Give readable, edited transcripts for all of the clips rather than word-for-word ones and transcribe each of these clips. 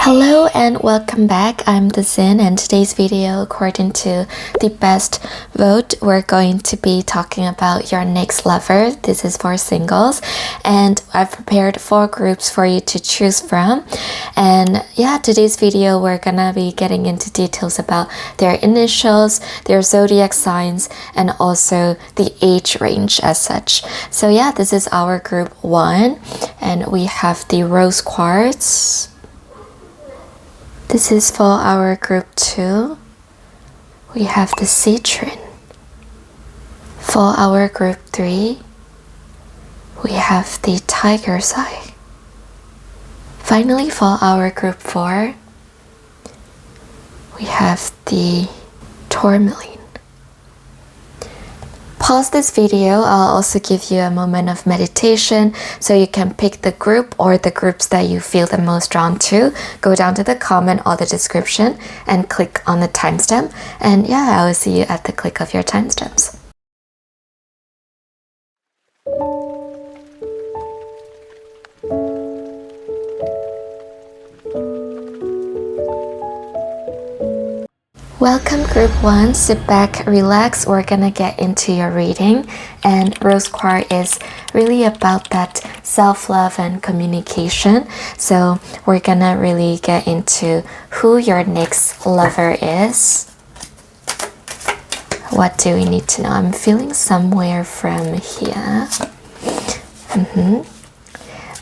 Hello and welcome back. I'm the Zin, and today's video, according to the best vote, we're going to be talking about your next lover. This is for singles, and I've prepared 4 groups for you to choose from. And yeah, today's video we're gonna be getting into details about their initials, their zodiac signs, and also the age range as such. So yeah, this is our group 1, and we have the rose quartz. This is for our group 2. We have the citron. For our group 3, we have the tiger's eye. Finally, for our group 4, we have the tourmaline. Pause this video. I'll also give you a moment of meditation so you can pick the group or the groups that you feel the most drawn to. Go down to the comment or the description and click on the timestamp. And yeah, I will see you at the click of your timestamps. Welcome group 1, sit back, relax, we're gonna get into your reading. And rose quartz is really about that self-love and communication. So we're gonna really get into who your next lover is. What do we need to know? I'm feeling somewhere from here.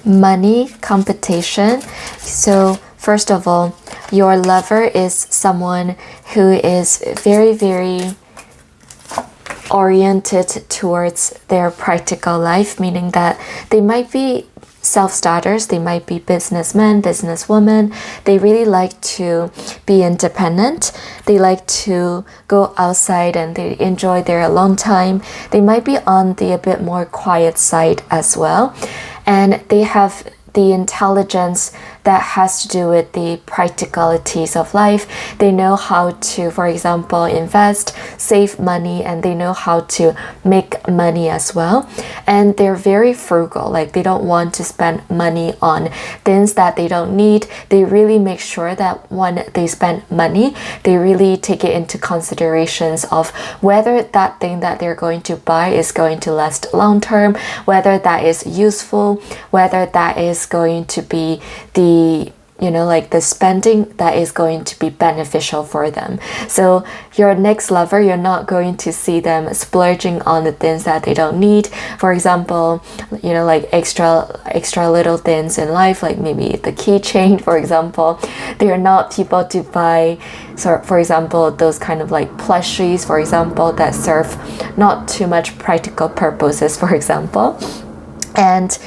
Money, competition. So first of all, your lover is someone who is very, very oriented towards their practical life, meaning that they might be self-starters, they might be businessmen, businesswomen. They really like to be independent. They like to go outside and they enjoy their alone time. They might be on the a bit more quiet side as well. And they have the intelligence that has to do with the practicalities of life. They know how to, for example, invest, save money, and they know how to make money as well. And they're very frugal, like they don't want to spend money on things that they don't need. They really make sure that when they spend money, they really take it into considerations of whether that thing that they're going to buy is going to last long term, whether that is useful, whether that is going to be the the spending that is going to be beneficial for them. So your next lover, you're not going to see them splurging on the things that they don't need. For example, like extra little things in life, like maybe the keychain, for example. They are not people to buy, so for example, those kind of like plushies, for example, that serve not too much practical purposes, for example. And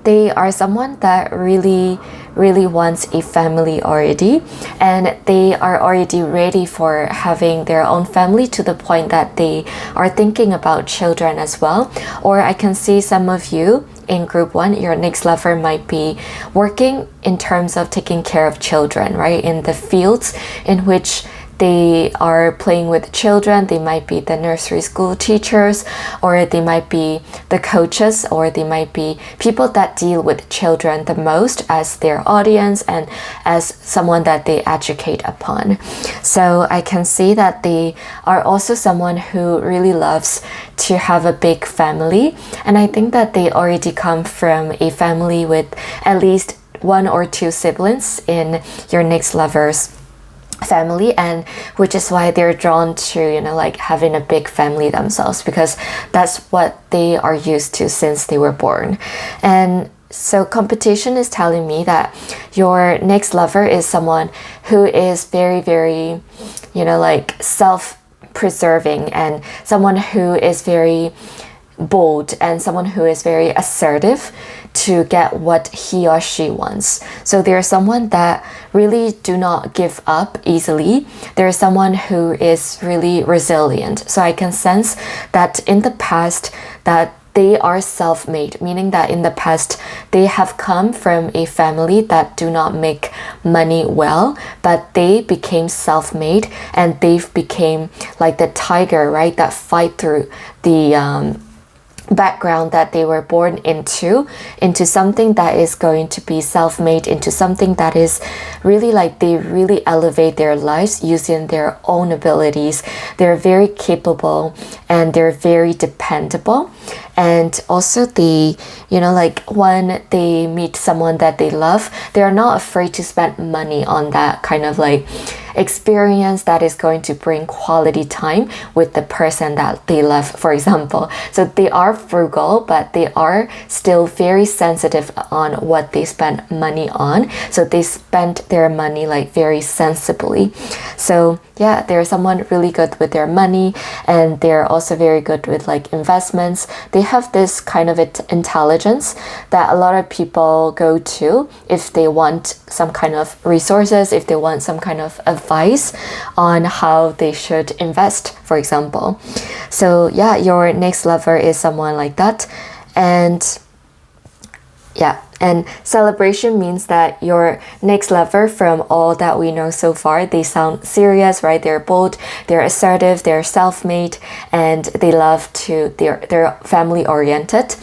they are someone that really wants a family already, and they are already ready for having their own family to the point that they are thinking about children as well. Or I can see some of you in group 1, your next lover might be working in terms of taking care of children, right? In the fields in which they are playing with children. They might be the nursery school teachers, or they might be the coaches, or they might be people that deal with children the most as their audience and as someone that they educate upon. So I can see that they are also someone who really loves to have a big family. And I think that they already come from a family with at least 1 or 2 siblings in your next lover's family, and which is why they're drawn to like having a big family themselves, because that's what they are used to since they were born. And so competition is telling me that your next lover is someone who is very, very like self-preserving, and someone who is very bold, and someone who is very assertive to get what he or she wants. So they're someone that really do not give up easily. They're someone who is really resilient. So I can sense that in the past that they are self-made, meaning that in the past they have come from a family that do not make money well, but they became self-made, and they've became like the tiger, right, that fight through the background that they were born into something that is going to be self-made, into something that is really like they really elevate their lives using their own abilities. They're very capable and they're very dependable. And also the, you know, like when they meet someone that they love, they're not afraid to spend money on that kind of like experience that is going to bring quality time with the person that they love, for example. So they are frugal, but they are still very sensitive on what they spend money on. So they spend their money like very sensibly. So yeah, they're someone really good with their money, and they're also very good with like investments. They have this kind of intelligence that a lot of people go to if they want some kind of resources, if they want some kind of advice on how they should invest, for example. So yeah, your next lover is someone like that. And yeah, and celebration means that your next lover, from all that we know so far, they sound serious, right? They're bold, they're assertive, they're self-made, and they love to, they're family oriented.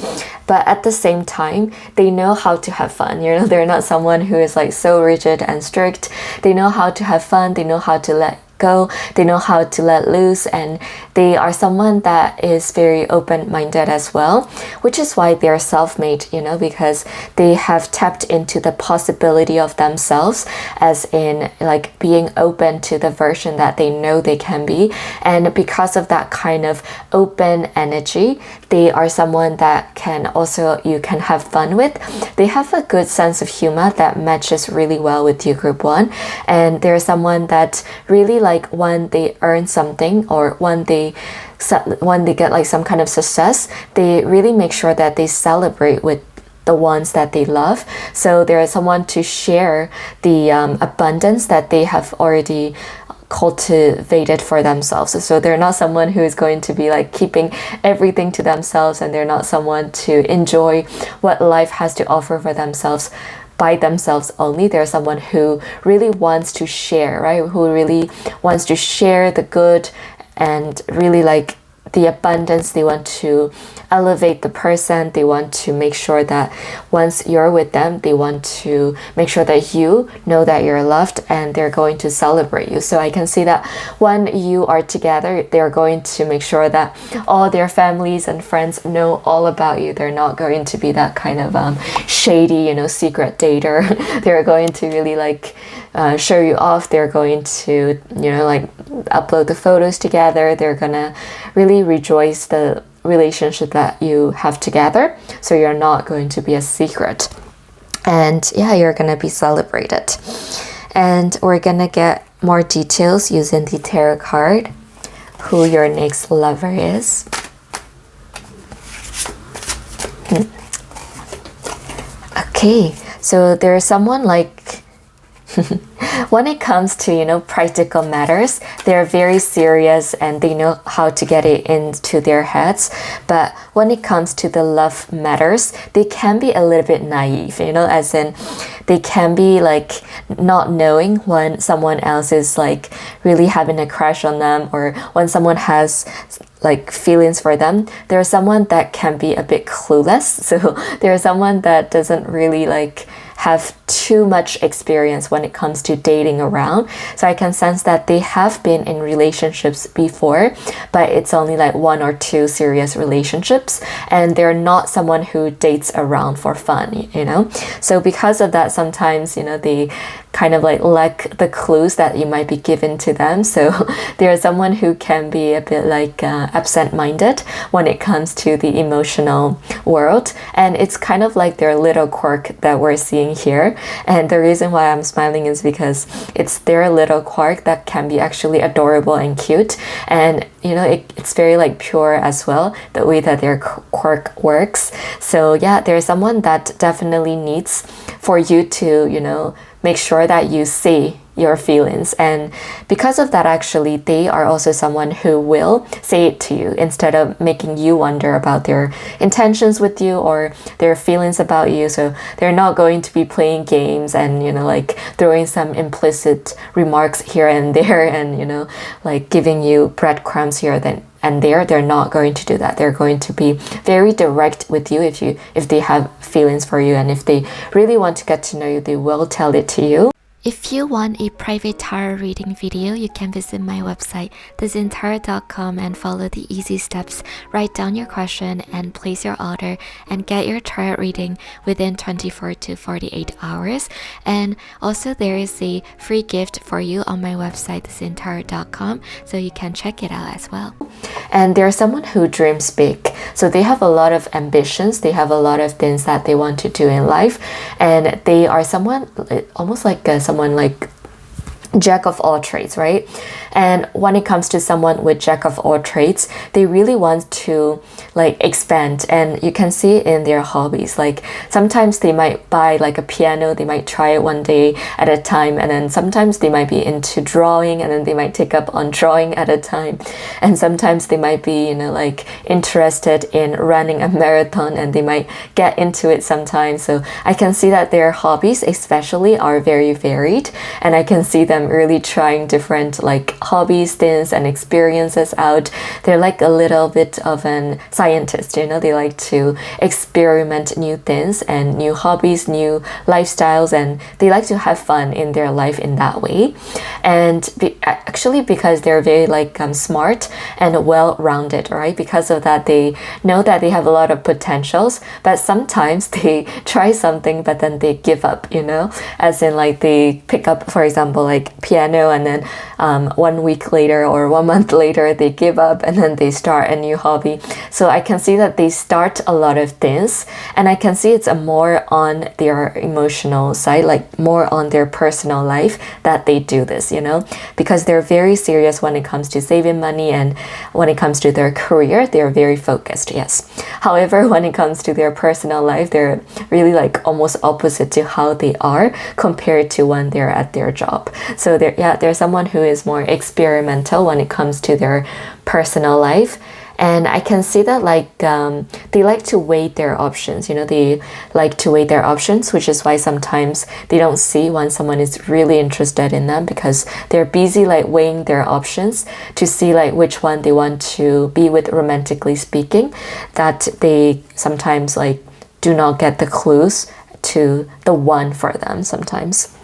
But at the same time, they know how to have fun. You know, they're not someone who is like so rigid and strict. They know how to have fun. They know how to let go. They know how to let loose, and they are someone that is very open-minded as well, which is why they're self-made, you know, because they have tapped into the possibility of themselves, as in like being open to the version that they know they can be. And because of that kind of open energy, they are someone that can also, you can have fun with. They have a good sense of humor that matches really well with you, group 1. And they're someone that really like when they earn something, or when they get like some kind of success, they really make sure that they celebrate with the ones that they love. So there is someone to share the abundance that they have already cultivated for themselves. So they're not someone who is going to be like keeping everything to themselves, and they're not someone to enjoy what life has to offer for themselves by themselves only. They're someone who really wants to share, right? Who really wants to share the good and really like the abundance. They want to elevate the person. They want to make sure that once you're with them, they want to make sure that you know that you're loved, and they're going to celebrate you. So I can see that when you are together, they're going to make sure that all their families and friends know all about you. They're not going to be that kind of shady, you know, secret dater. They're going to really like show you off. They're going to, you know, like upload the photos together. They're gonna really rejoice the relationship that you have together. So you're not going to be a secret, and yeah, you're gonna be celebrated. And we're gonna get more details using the tarot card, who your next lover is. Okay, so there's someone like when it comes to, you know, practical matters, they're very serious and they know how to get it into their heads. But when it comes to the love matters, they can be a little bit naive, you know, as in they can be like not knowing when someone else is like really having a crush on them, or when someone has like feelings for them. There's someone that can be a bit clueless. So there's someone that doesn't really like have too much experience when it comes to dating around. So I can sense that they have been in relationships before, but it's only like 1 or 2 serious relationships, and they're not someone who dates around for fun, you know. So because of that, sometimes, you know, they kind of like lack the clues that you might be given to them. So they're someone who can be a bit like absent-minded when it comes to the emotional world, and it's kind of like their little quirk that we're seeing here. And the reason why I'm smiling is because it's their little quirk that can be actually adorable and cute, and you know, it's very like pure as well, the way that their quirk works. So yeah, there's someone that definitely needs for you to, you know, make sure that you see your feelings. And because of that, actually, they are also someone who will say it to you instead of making you wonder about their intentions with you or their feelings about you. So they're not going to be playing games and, you know, like throwing some implicit remarks here and there and, you know, like giving you breadcrumbs here and there. They're not going to do that. They're going to be very direct with you if they have feelings for you, and if they really want to get to know you, they will tell it to you. If you want a private tarot reading video, you can visit my website, thezintara.com, and follow the easy steps. Write down your question and place your order and get your tarot reading within 24 to 48 hours. And also there is a free gift for you on my website, thezintara.com, so you can check it out as well. And they're someone who dreams big. So they have a lot of ambitions. They have a lot of things that they want to do in life. And they are someone almost like someone like jack of all trades, right? And when it comes to someone with jack of all trades, they really want to like expand, and you can see it in their hobbies. Like sometimes they might buy like a piano, they might try it one day at a time, and then sometimes they might be into drawing, and then they might take up on drawing at a time, and sometimes they might be, you know, like interested in running a marathon, and they might get into it sometimes. So I can see that their hobbies especially are very varied, and I can see them really trying different like hobbies, things, and experiences out. They're like a little bit of an scientist, you know. They like to experiment new things and new hobbies, new lifestyles, and they like to have fun in their life in that way. And actually because they're very like smart and well-rounded, right? Because of that, they know that they have a lot of potentials, but sometimes they try something but then they give up, you know, as in like they pick up, for example, like piano, and then 1 week later or 1 month later they give up and then they start a new hobby. So I can see that they start a lot of things, and I can see it's a more on their emotional side, like more on their personal life that they do this, you know, because they're very serious when it comes to saving money, and when it comes to their career, they're very focused, yes. However, when it comes to their personal life, they're really like almost opposite to how they are compared to when they're at their job. So they're someone who is more experimental when it comes to their personal life. And I can see that like they like to weigh their options, you know, they like to weigh their options, which is why sometimes they don't see when someone is really interested in them, because they're busy like weighing their options to see like which one they want to be with romantically speaking, that they sometimes like do not get the clues to the one for them sometimes.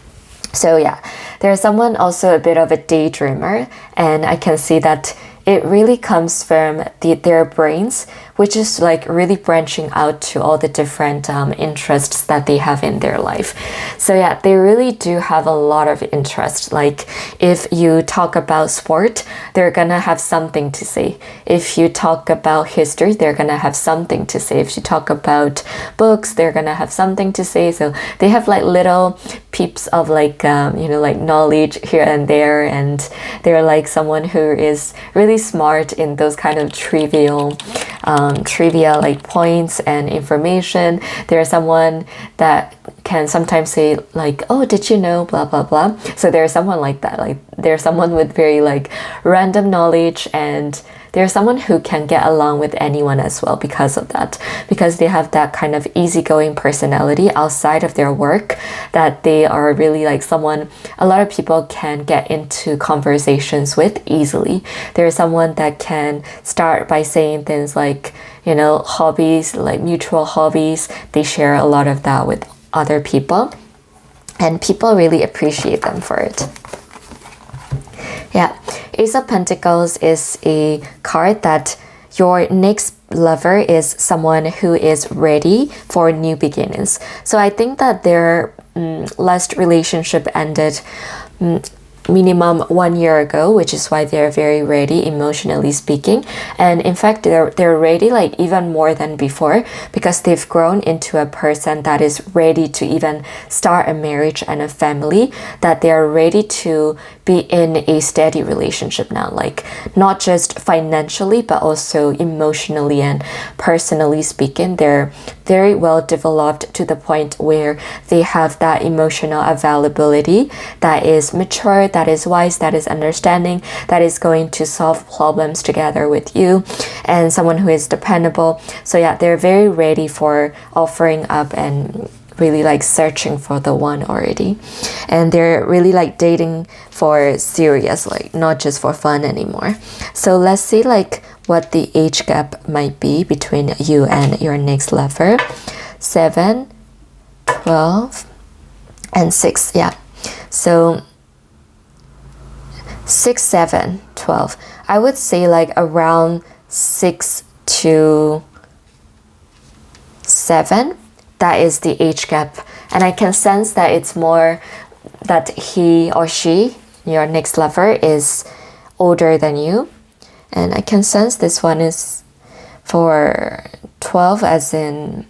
So yeah, there's someone also a bit of a daydreamer, and I can see that it really comes from their brains, which is like really branching out to all the different interests that they have in their life. So yeah, they really do have a lot of interest. Like if you talk about sport, they're gonna have something to say. If you talk about history, they're gonna have something to say. If you talk about books, they're gonna have something to say. So they have like little peeps of like you know, like knowledge here and there, and they're like someone who is really smart in those kind of trivial like points and information. They're someone that can sometimes say like, oh, did you know, blah blah blah. So there's someone like that, like they're someone with very like random knowledge, and they're someone who can get along with anyone as well because of that, because they have that kind of easygoing personality outside of their work, that they are really like someone a lot of people can get into conversations with easily. They're someone that can start by saying things like, you know, hobbies, like mutual hobbies. They share a lot of that with other people, and people really appreciate them for it. Yeah, Ace of Pentacles is a card that your next lover is someone who is ready for new beginnings. So I think that their last relationship ended minimum 1 year ago, which is why they're very ready emotionally speaking. And in fact, they're ready like even more than before, because they've grown into a person that is ready to even start a marriage and a family, that they're ready to be in a steady relationship now, like not just financially but also emotionally and personally speaking. They're very well developed to the point where they have that emotional availability that is mature, that is wise, that is understanding, that is going to solve problems together with you, and someone who is dependable. So yeah, they're very ready for offering up and really like searching for the one already. And they're really like dating for serious, like not just for fun anymore. So let's see like what the age gap might be between you and your next lover. 7, 12, and 6. Yeah, so 6, 7, 12. I would say like around 6 to 7. That is the age gap. And I can sense that it's more that he or she, your next lover, is older than you. And I can sense this one is for 12, as in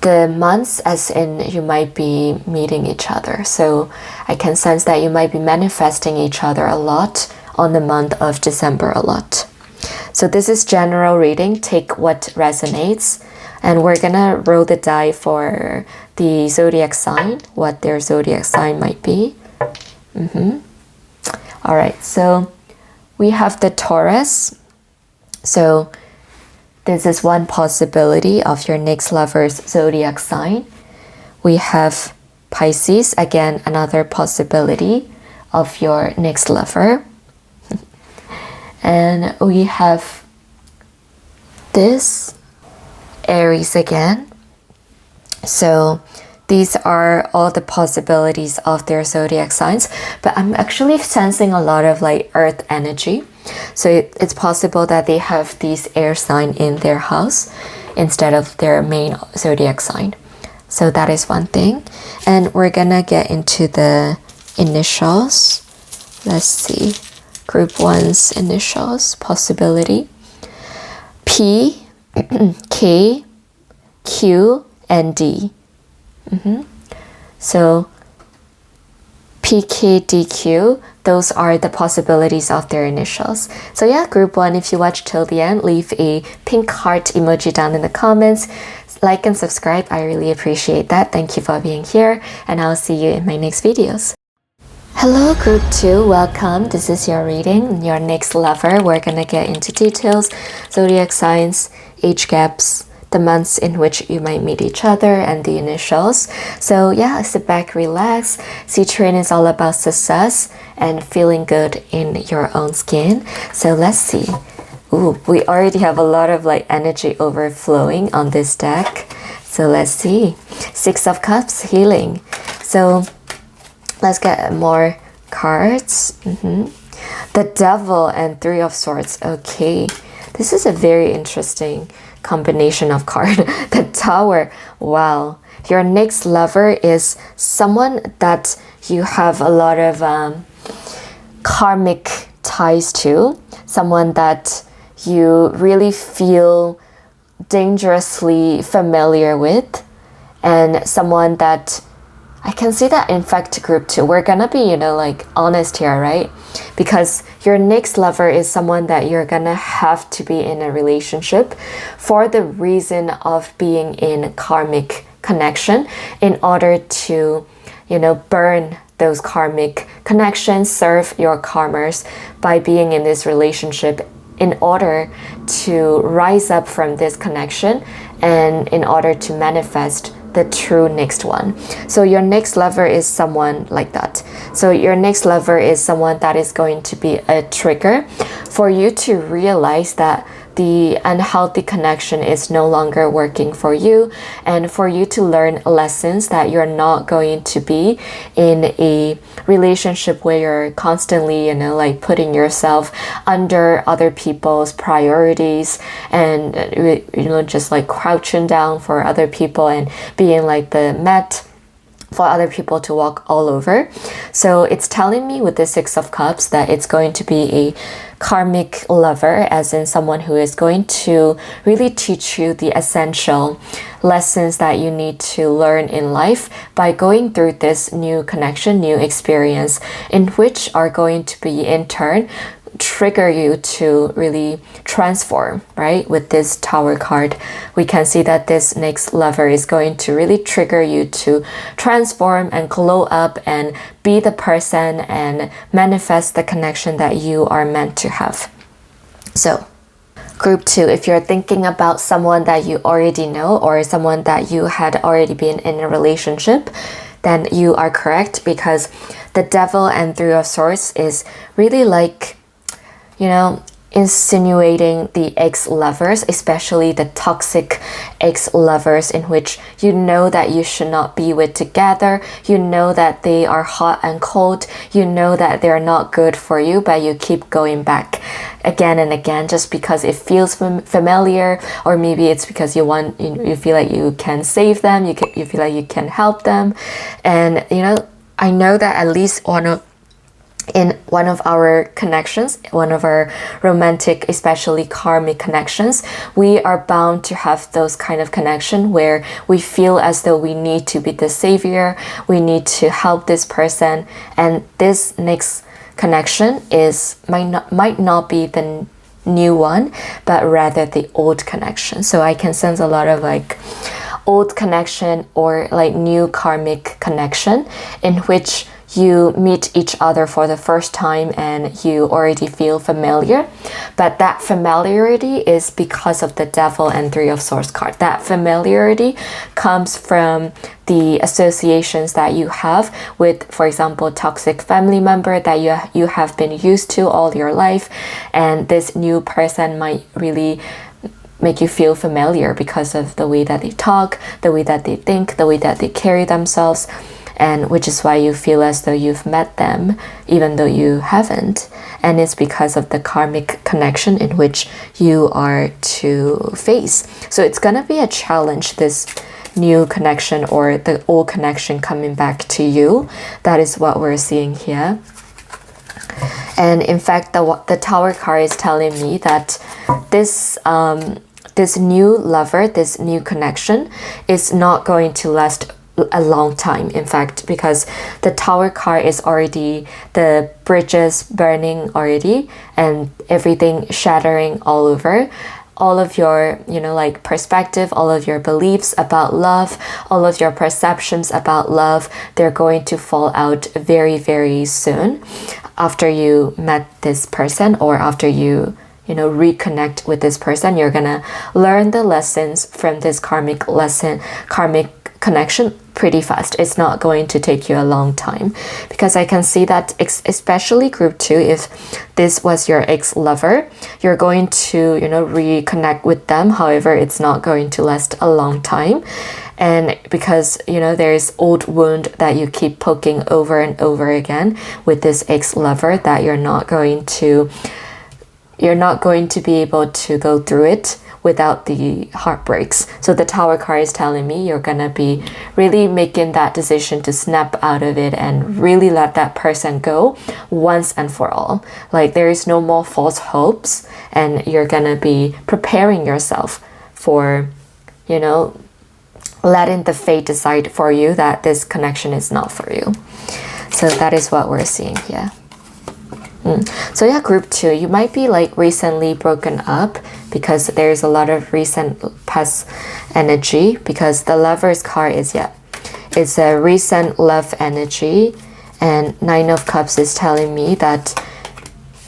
the months, as in you might be meeting each other. So I can sense that you might be manifesting each other a lot on the month of December a lot. So this is general reading. Take what resonates. And we're gonna roll the die for the zodiac sign, what their zodiac sign might be. All right, so we have the Taurus. So this is one possibility of your next lover's zodiac sign. We have Pisces, again, another possibility of your next lover. And we have this Aries again. So these are all the possibilities of their zodiac signs, but I'm actually sensing a lot of like earth energy. So it's possible that they have these air sign in their house instead of their main zodiac sign. So that is one thing. And we're gonna get into the initials. Let's see. Group 1's initials possibility. P, K, Q, and D. So P, K, D, Q, those are the possibilities of their initials. So yeah, group 1, if you watch till the end, leave a pink heart emoji down in the comments. Like and subscribe, I really appreciate that. Thank you for being here, and I'll see you in my next videos. Hello group 2, welcome. This is your reading, your next lover. We're gonna get into details, zodiac signs, age gaps, the months in which you might meet each other, and the initials. So yeah, sit back, relax. Citrine is all about success and feeling good in your own skin. So let's see. Ooh, we already have a lot of like energy overflowing on this deck. So let's see. 6 of Cups, healing. So let's get more cards. The Devil and 3 of Swords. Okay, this is a very interesting combination of card. The Tower. Wow, your next lover is someone that you have a lot of karmic ties to, someone that you really feel dangerously familiar with, and someone that I can see that in fact group 2, we're gonna be, you know, like honest here, right? Because your next lover is someone that you're gonna have to be in a relationship for the reason of being in karmic connection, in order to, you know, burn those karmic connections, serve your karmas by being in this relationship, in order to rise up from this connection and in order to manifest the true next one. So your next lover is someone like that. So your next lover is someone that is going to be a trigger for you to realize that the unhealthy connection is no longer working for you, and for you to learn lessons that you're not going to be in a relationship where you're constantly, you know, like putting yourself under other people's priorities and, you know, just like crouching down for other people and being like the mat for other people to walk all over. So it's telling me with the Six of Cups that it's going to be a karmic lover, as in someone who is going to really teach you the essential lessons that you need to learn in life by going through this new connection, new experience, in which are going to be in turn trigger you to really transform, right? With this Tower card, we can see that this next lover is going to really trigger you to transform and glow up and be the person and manifest the connection that you are meant to have. So Group 2, if you're thinking about someone that you already know or someone that you had already been in a relationship, then you are correct, because the Devil and Three of Swords is really like, you know, insinuating the ex-lovers, especially the toxic ex-lovers, in which you know that you should not be with together, you know that they are hot and cold, you know that they're not good for you, but you keep going back again and again just because it feels familiar, or maybe it's because you feel like you can save them, you feel like you can help them. And you know, I know that at least in one of our connections, one of our romantic, especially karmic connections, we are bound to have those kind of connection where we feel as though we need to be the savior, we need to help this person, and this next connection might not be the new one, but rather the old connection. So I can sense a lot of like old connection or like new karmic connection in which you meet each other for the first time and you already feel familiar. But that familiarity is because of the Devil and Three of Swords card. That familiarity comes from the associations that you have with, for example, toxic family member that you have been used to all your life, and this new person might really make you feel familiar because of the way that they talk, the way that they think, the way that they carry themselves, and which is why you feel as though you've met them even though you haven't. And it's because of the karmic connection in which you are to face. So it's gonna be a challenge, this new connection or the old connection coming back to you. That is what we're seeing here. And in fact, the Tower card is telling me that this new lover, this new connection is not going to last a long time, in fact, because the Tower card is already the bridges burning already and everything shattering all over. All of your, you know, like perspective, all of your beliefs about love, all of your perceptions about love, they're going to fall out very, very soon after you met this person, or after you reconnect with this person. You're gonna learn the lessons from this karmic connection pretty fast. It's not going to take you a long time, because I can see that especially Group 2, if this was your ex-lover, you're going to reconnect with them. However, it's not going to last a long time, and because there's old wound that you keep poking over and over again with this ex-lover, that you're not going to be able to go through it without the heartbreaks. So the Tower card is telling me you're gonna be really making that decision to snap out of it and really let that person go once and for all. Like, there is no more false hopes, and you're gonna be preparing yourself for letting the fate decide for you that this connection is not for you. So that is what we're seeing here. So yeah, Group 2, you might be like recently broken up, because there's a lot of recent past energy, because the Lover's card it's a recent love energy, and Nine of Cups is telling me that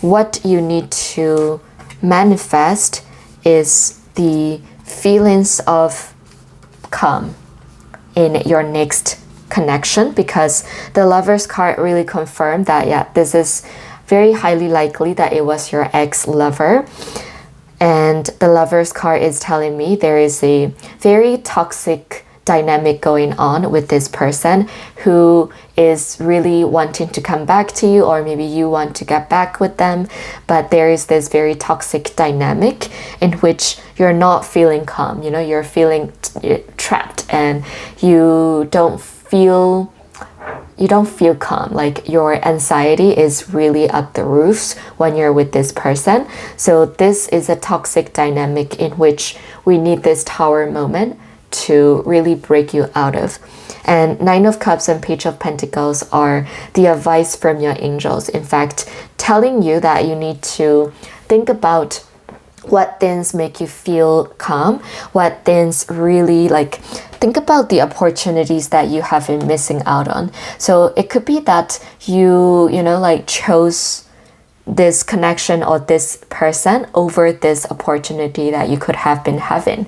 what you need to manifest is the feelings of calm in your next connection, because the Lover's card really confirmed that this is very highly likely that it was your ex-lover. And the Lover's card is telling me there is a very toxic dynamic going on with this person who is really wanting to come back to you, or maybe you want to get back with them, but there is this very toxic dynamic in which you're not feeling calm. You're feeling trapped, and you don't don't feel calm. Like your anxiety is really up the roofs when you're with this person. So this is a toxic dynamic in which we need this Tower moment to really break you out of. And Nine of Cups and Page of Pentacles are the advice from your angels. In fact, telling you that you need to think about what things make you feel calm, what things really like, think about the opportunities that you have been missing out on. So it could be that you know, like chose this connection or this person over this opportunity that you could have been having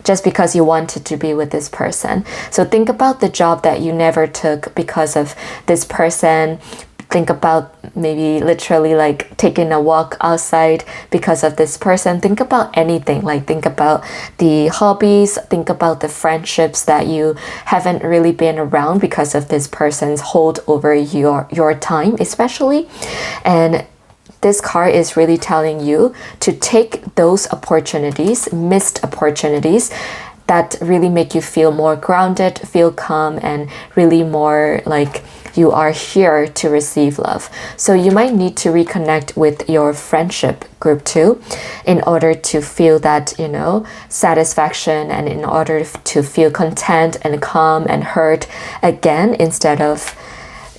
just because you wanted to be with this person. So think about the job that you never took because of this person. Think about maybe literally like taking a walk outside because of this person. Think about anything, like think about the hobbies, think about the friendships that you haven't really been around because of this person's hold over your time especially. And this card is really telling you to take those opportunities, missed opportunities, that really make you feel more grounded, feel calm, and really more like you are here to receive love. So you might need to reconnect with your friendship group too in order to feel that, you know, satisfaction, and in order to feel content and calm and heard again, instead of,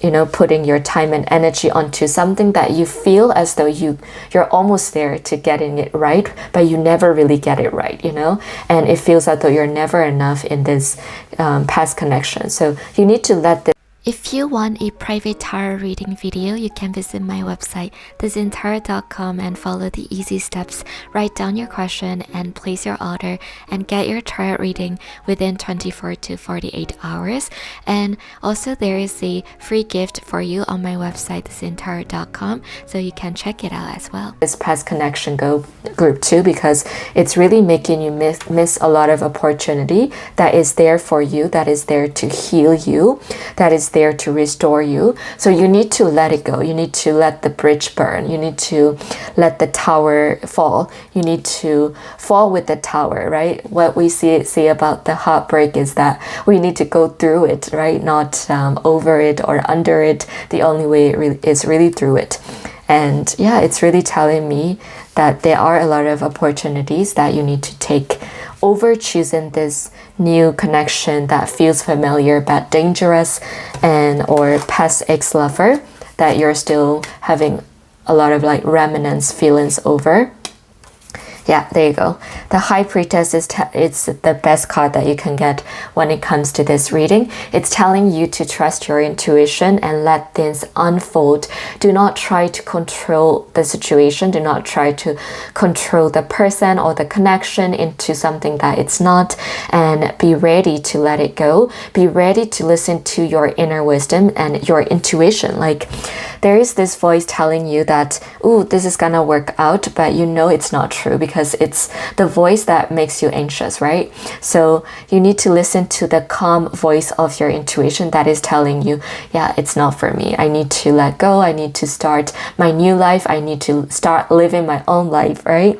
you know, putting your time and energy onto something that you feel as though you're almost there to getting it right, but you never really get it right, you know, and it feels as though you're never enough in this past connection. So you need to let this. If you want a private tarot reading video, you can visit my website, thezintarot.com, and follow the easy steps. Write down your question and place your order and get your tarot reading within 24 to 48 hours. And also there is a free gift for you on my website, thezintarot.com, so you can check it out as well. This past connection group too, because it's really making you miss a lot of opportunity that is there for you, that is there to heal you, that is there to restore you. So you need to let it go. You need to let the bridge burn. You need to let the tower fall. You need to fall with the tower, right? What we see about the heartbreak is that we need to go through it, right? Not over it or under it. The only way is really through it. And yeah, it's really telling me that there are a lot of opportunities that you need to take over choosing this new connection that feels familiar but dangerous, and or past ex-lover that you're still having a lot of like remnants feelings over. Yeah, there you go. The High Priestess it's the best card that you can get when it comes to this reading. It's telling you to trust your intuition and let things unfold. Do not try to control the situation. Do not try to control the person or the connection into something that it's not, and be ready to let it go. Be ready to listen to your inner wisdom and your intuition. Like, there is this voice telling you that, ooh, this is gonna work out, but you know it's not true because it's the voice that makes you anxious, right? So you need to listen to the calm voice of your intuition that is telling you, yeah, it's not for me. I need to let go. I need to start my new life. I need to start living my own life, right?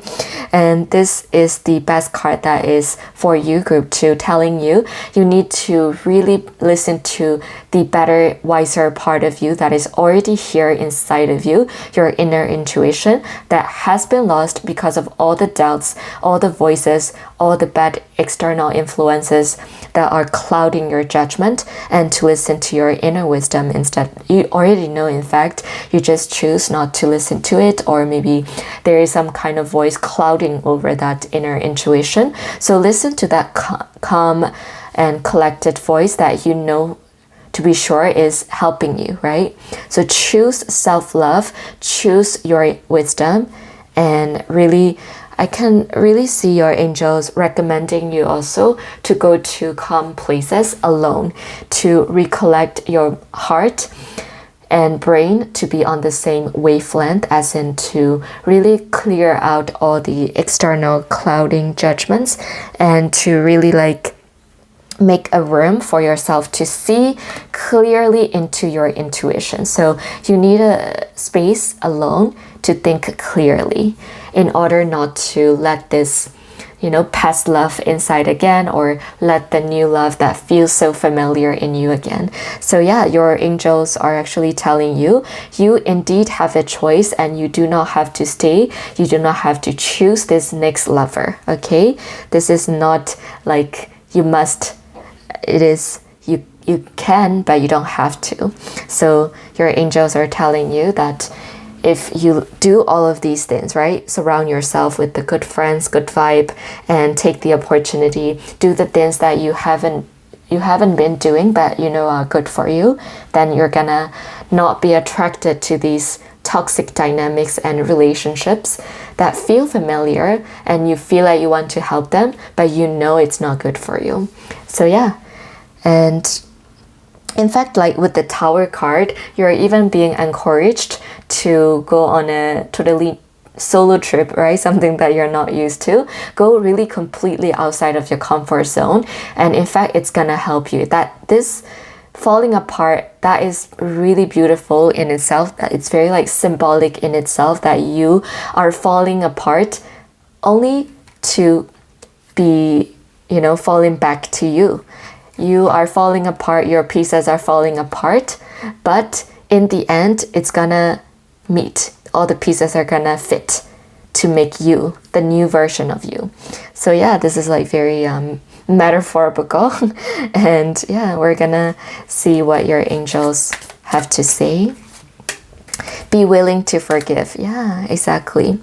And this is the best card that is for you, group 2, telling you you need to really listen to the better, wiser part of you that is already here inside of you, your inner intuition that has been lost because of all the doubts, all the voices, all the bad external influences that are clouding your judgment, and to listen to your inner wisdom instead. You already know, in fact, you just choose not to listen to it, or maybe there is some kind of voice clouding over that inner intuition. So listen to that calm and collected voice that you know to be sure is helping you, right? So choose self-love, choose your wisdom, and really, I can really see your angels recommending you also to go to calm places alone, to recollect your heart and brain to be on the same wavelength, as in to really clear out all the external clouding judgments, and to really like make a room for yourself to see clearly into your intuition. So you need a space alone to think clearly in order not to let this, past love inside again, or let the new love that feels so familiar in you again. So yeah, your angels are actually telling you, you indeed have a choice, and you do not have to stay. You do not have to choose this next lover, okay? This is not like you must. It is you can, but you don't have to. So your angels are telling you that if you do all of these things, right? Surround yourself with the good friends, good vibe, and take the opportunity. Do the things that you haven't been doing but are good for you. Then you're gonna not be attracted to these toxic dynamics and relationships that feel familiar, and you feel like you want to help them, but it's not good for you. So yeah, and in fact, like with the Tower card, you're even being encouraged to go on a totally solo trip, right? Something that you're not used to. Go really completely outside of your comfort zone. And in fact, it's gonna help you. That this falling apart, that is really beautiful in itself. That it's very like symbolic in itself, that you are falling apart only to be, falling back to you. You are falling apart, your pieces are falling apart, but in the end, it's gonna meet. All the pieces are gonna fit to make you, the new version of you. So yeah, this is like very metaphorical. And yeah, we're gonna see what your angels have to say. Be willing to forgive. Yeah, exactly.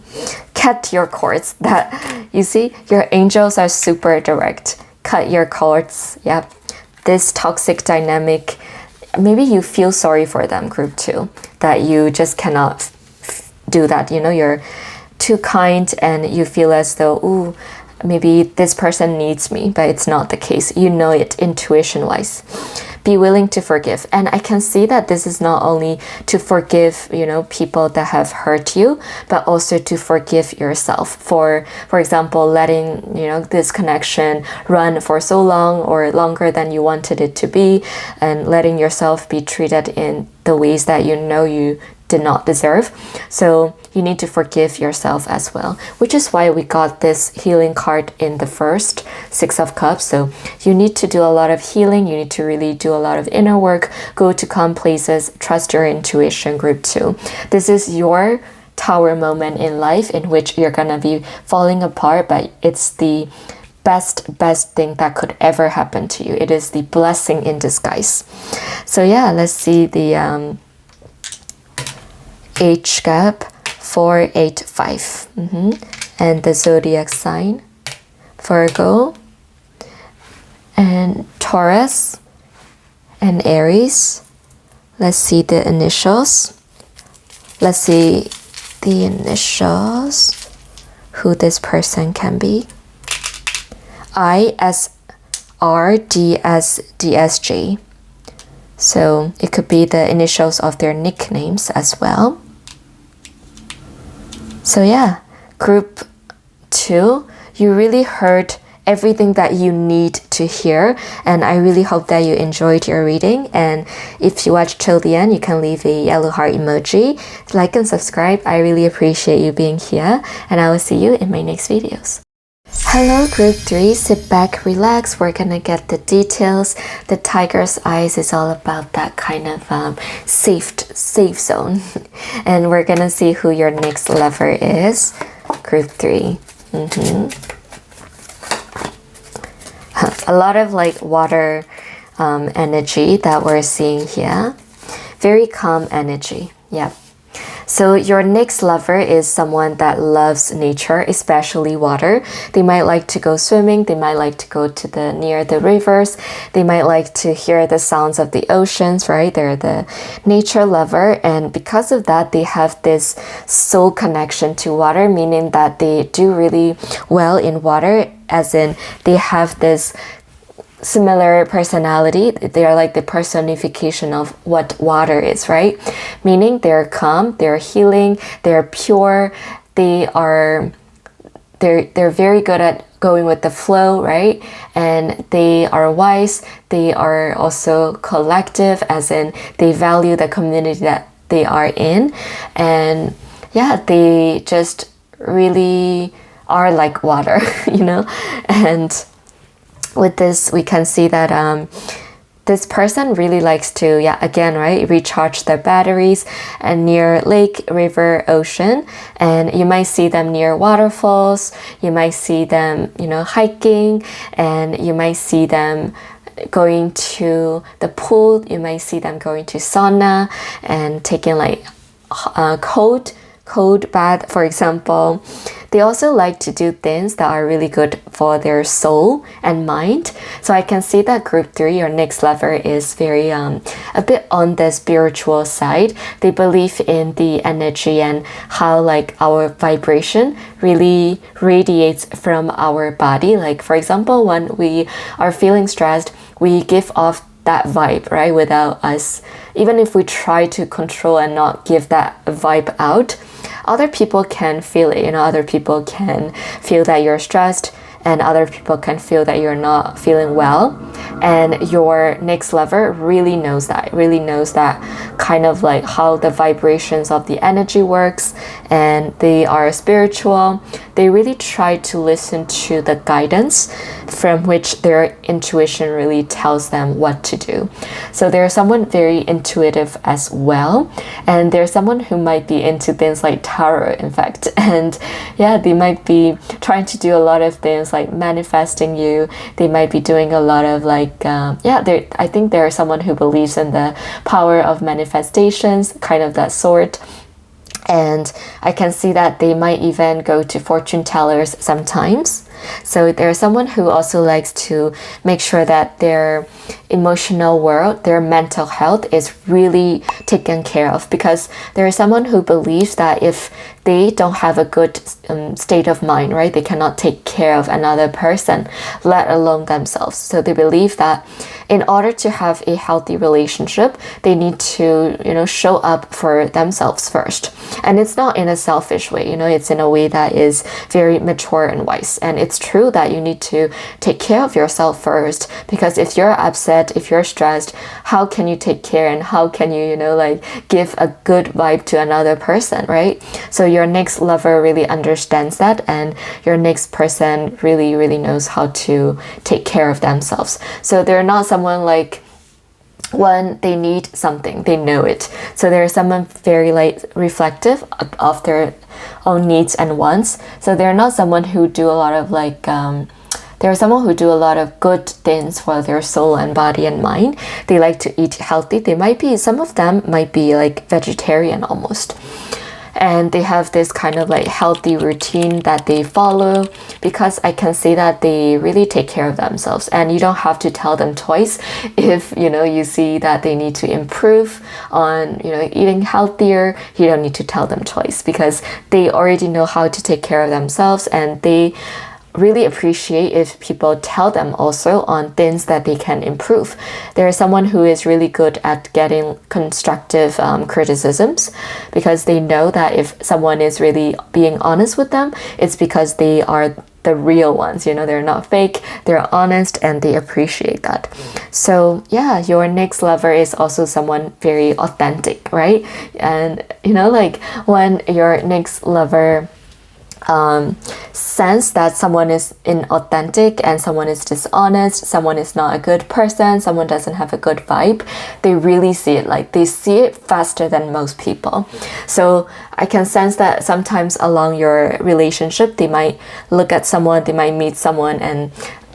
Cut your cords. That, you see, your angels are super direct. Cut your cords. Yep. This toxic dynamic, maybe you feel sorry for them, group 2, that you just cannot do that. You're too kind, and you feel as though, ooh, maybe this person needs me, but it's not the case. You know it intuition-wise. Be willing to forgive. And I can see that this is not only to forgive, people that have hurt you, but also to forgive yourself for example, letting, this connection run for so long or longer than you wanted it to be, and letting yourself be treated in the ways that you did not deserve. So you need to forgive yourself as well, which is why we got this healing card in the first 6 of Cups. So you need to do a lot of healing. You need to really do a lot of inner work, go to calm places, trust your intuition, group 2. This is your Tower moment in life in which you're gonna be falling apart, but it's the best thing that could ever happen to you. It is the blessing in disguise. So yeah, let's see the age gap 485, and the zodiac sign Virgo and Taurus and Aries. Let's see the initials. Let's see the initials, who this person can be. I S R D S D S J. So it could be the initials of their nicknames as well. So yeah, group 2, you really heard everything that you need to hear, and I really hope that you enjoyed your reading. And if you watched till the end, you can leave a yellow heart emoji, like and subscribe. I really appreciate you being here, and I will see you in my next videos. Hello group 3, sit back, relax. We're gonna get the details. The tiger's eyes is all about that kind of safe zone. And we're gonna see who your next lover is. Group 3. A lot of like water energy that we're seeing here. Very calm energy. Yep. So your next lover is someone that loves nature, especially water. They might like to go swimming. They might like to go to near the rivers. They might like to hear the sounds of the oceans, right? They're the nature lover. And because of that, they have this soul connection to water, meaning that they do really well in water, as in they have this similar personality. They are like the personification of what water is, right? Meaning they're calm, they're healing, they're pure, they're very good at going with the flow, right? And they are wise. They are also collective, as in they value the community that they are in. And yeah, they just really are like water, you know. And with this, we can see that this person really likes to, yeah, again, right, recharge their batteries and near lake, river, ocean. And you might see them near waterfalls. You might see them, you know, hiking, and you might see them going to the pool. You might see them going to sauna and taking like cold bath, for example. They also like to do things that are really good for their soul and mind. So I can see that group 3, your next lover, is very a bit on the spiritual side. They believe in the energy and how like our vibration really radiates from our body. Like for example, when we are feeling stressed, we give off that vibe, right? Without us, even if we try to control and not give that vibe out, other people can feel it. You know, other people can feel that you're stressed, and other people can feel that you're not feeling well. And your next lover really knows that, kind of like how the vibrations of the energy works, and they are spiritual. They really try to listen to the guidance from which their intuition really tells them what to do. So they're someone very intuitive as well, and they're someone who might be into things like tarot, in fact. And yeah, they might be trying to do a lot of things like manifesting you. They might be doing a lot of like I think they're someone who believes in the power of manifestations, kind of that sort. And I can see that they might even go to fortune tellers sometimes. So there's someone who also likes to make sure that their emotional world, their mental health is really taken care of, because there is someone who believes that if they don't have a good state of mind, right, they cannot take care of another person, let alone themselves. So they believe that in order to have a healthy relationship, they need to, you know, show up for themselves first. And it's not in a selfish way, you know, it's in a way that is very mature and wise. And it's true that you need to take care of yourself first, because if you're upset, if you're stressed, how can you take care and how can you, you know, like give a good vibe to another person, right? So your next lover really understands that, and your next person really, really knows how to take care of themselves. So they're not someone like, when they need something, they know it. So there's someone very like reflective of their own needs and wants. So they're not someone who do a lot of like they're someone who do a lot of good things for their soul and body and mind. They like to eat healthy. Some of them might be like vegetarian almost. And they have this kind of like healthy routine that they follow, because I can see that they really take care of themselves, and you don't have to tell them twice if, you know, you see that they need to improve on, you know, eating healthier. You don't need to tell them twice, because they already know how to take care of themselves, and they really appreciate if people tell them also on things that they can improve. There is someone who is really good at getting constructive criticisms, because they know that if someone is really being honest with them, it's because they are the real ones, you know, they're not fake, they're honest, and they appreciate that. So yeah, your next lover is also someone very authentic, right? And you know, like when your next lover sense that someone is inauthentic and someone is dishonest, someone is not a good person, someone doesn't have a good vibe, they really see it. Like they see it faster than most people. So I can sense that sometimes along your relationship, they might look at someone, they might meet someone, and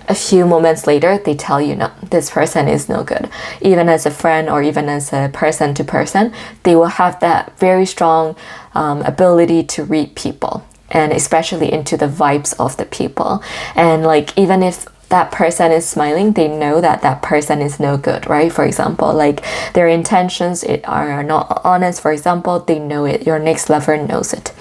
a few moments later they tell you, no, this person is no good. Even as a friend or even as a person to person, they will have that very strong ability to read people, and especially into the vibes of the people. And like, even if that person is smiling, they know that that person is no good, right? For example, like their intentions are not honest, for example, they know it. Your next lover knows it.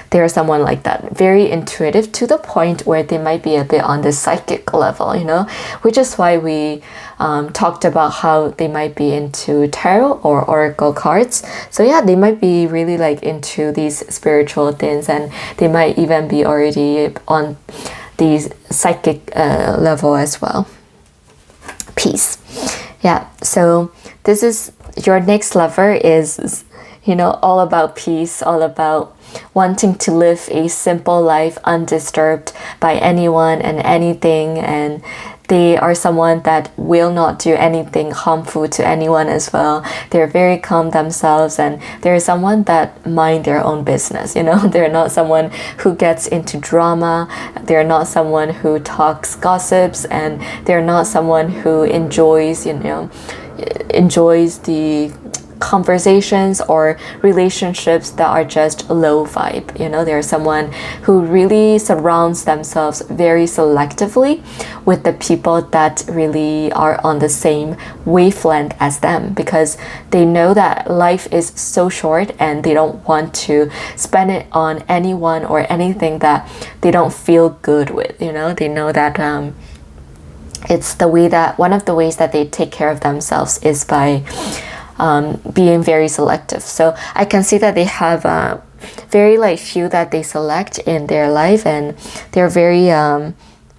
They're someone like that, very intuitive, to the point where they might be a bit on the psychic level, you know, which is why we talked about how they might be into tarot or oracle cards. So yeah, they might be really like into these spiritual things, and they might even be already on the psychic level as well. Peace. Yeah, so this is your next lover is, all about peace, all about wanting to live a simple life undisturbed by anyone and anything. And they are someone that will not do anything harmful to anyone as well. They're very calm themselves, and they're someone that mind their own business. They're not someone who gets into drama. They're not someone who talks gossips, and they're not someone who enjoys the conversations or relationships that are just low vibe. They're someone who really surrounds themselves very selectively with the people that really are on the same wavelength as them, because they know that life is so short and they don't want to spend it on anyone or anything that they don't feel good with. They know that it's one of the ways that they take care of themselves is by being very selective. So I can see that they have very few that they select in their life, and they're very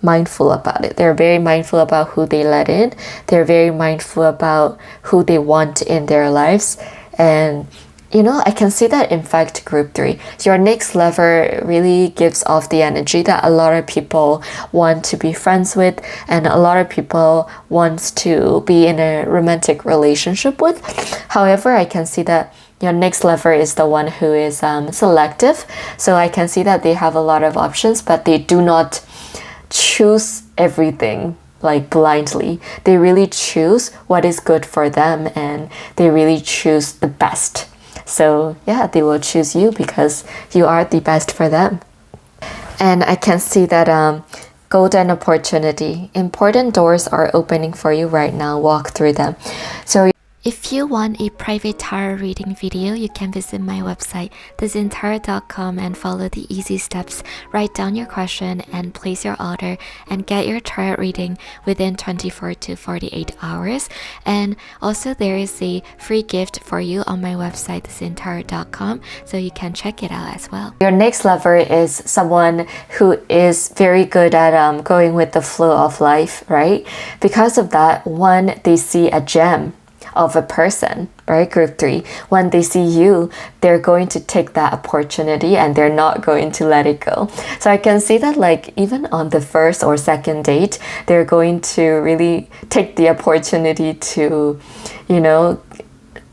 mindful about it. They're very mindful about who they let in. They're very mindful about who they want in their lives. And I can see that, in fact, group 3, your next lover really gives off the energy that a lot of people want to be friends with, and a lot of people wants to be in a romantic relationship with. However, I can see that your next lover is the one who is selective. So I can see that they have a lot of options, but they do not choose everything like blindly. They really choose what is good for them, and they really choose the best. So yeah, they will choose you because you are the best for them. And I can see that golden opportunity. Important doors are opening for you right now. Walk through them. So if you want a private tarot reading video, you can visit my website, thezintara.com, and follow the easy steps. Write down your question and place your order and get your tarot reading within 24 to 48 hours. And also there is a free gift for you on my website, thezintara.com, so you can check it out as well. Your next lover is someone who is very good at going with the flow of life, right? Because of that, one, they see a gem of a person, right? Group 3, when they see you, they're going to take that opportunity and they're not going to let it go. So I can see that even on the first or second date, they're going to really take the opportunity to,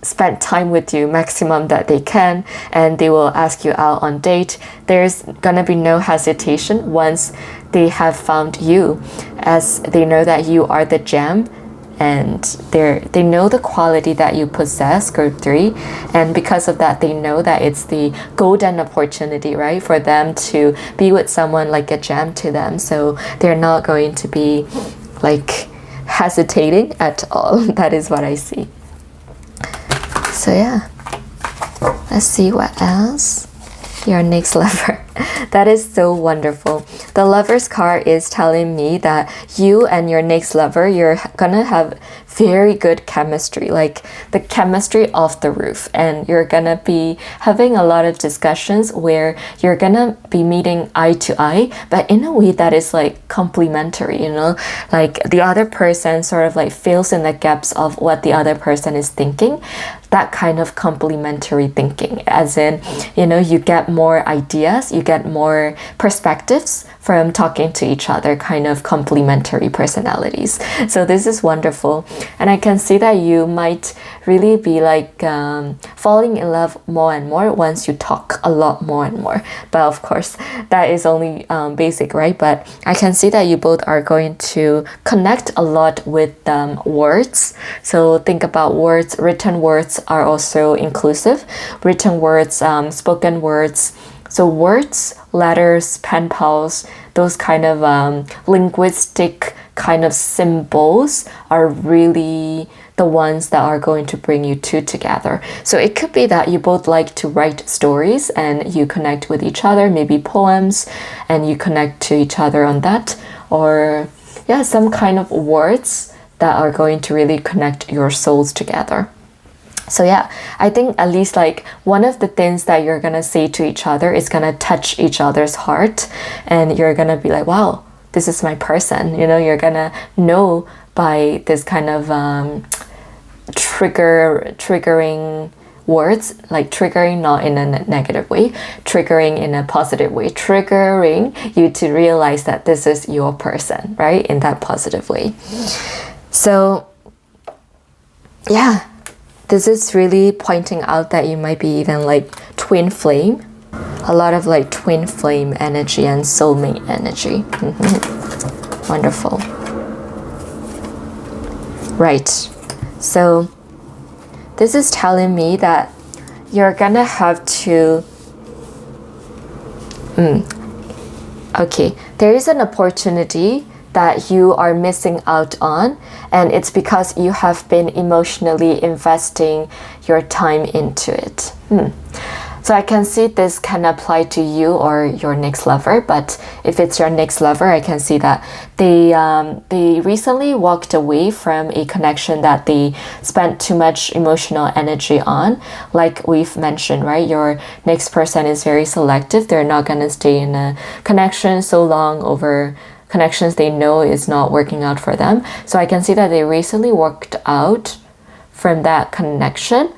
spend time with you maximum that they can, and they will ask you out on date. There's gonna be no hesitation once they have found you, as they know that you are the gem, and they know the quality that you possess, group 3, and because of that, they know that it's the golden opportunity, right, for them to be with someone like a gem to them. So they're not going to be hesitating at all. That is what I see. So yeah, let's see what else. Your next lover. That is so wonderful. The lover's card is telling me that you and your next lover, you're gonna have very good chemistry, like the chemistry off the roof, and you're gonna be having a lot of discussions where you're gonna be meeting eye to eye, but in a way that is complementary, like the other person sort of fills in the gaps of what the other person is thinking. That kind of complementary thinking, as in, you get more ideas, you get more perspectives from talking to each other, kind of complementary personalities. So this is wonderful. And I can see that you might really be falling in love more and more once you talk a lot more and more. But of course, that is only basic, right? But I can see that you both are going to connect a lot with words. So think about words. Written words are also inclusive. Written words, spoken words. So words, letters, pen pals, those kind of linguistic kind of symbols are really the ones that are going to bring you two together. So it could be that you both like to write stories and you connect with each other, maybe poems, and you connect to each other on that, or yeah, some kind of words that are going to really connect your souls together. So yeah, I think at least one of the things that you're gonna say to each other is gonna touch each other's heart, and you're gonna be like, wow, this is my person. You're gonna know by this kind of triggering words, like triggering not in a negative way, triggering in a positive way, triggering you to realize that this is your person, right? In that positive way. So yeah, this is really pointing out that you might be even like twin flame. A lot of like twin flame energy and soulmate energy. Wonderful. Right. So this is telling me that you're gonna have to okay, there is an opportunity that you are missing out on, and it's because you have been emotionally investing your time into it. So I can see this can apply to you or your next lover, but if it's your next lover, I can see that they recently walked away from a connection that they spent too much emotional energy on. Like we've mentioned, right? Your next person is very selective. They're not going to stay in a connection so long over connections they know is not working out for them. So I can see that they recently worked out from that connection,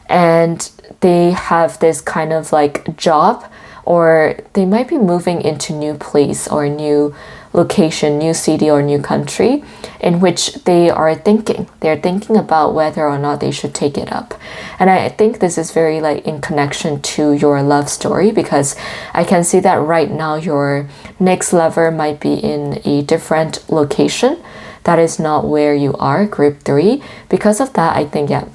and they have this kind of like job, or they might be moving into new place or new location, new city or new country, in which they're thinking about whether or not they should take it up. And I think this is very like in connection to your love story, because I can see that right now your next lover might be in a different location that is not where you are, group 3. Because of that, I think, yeah,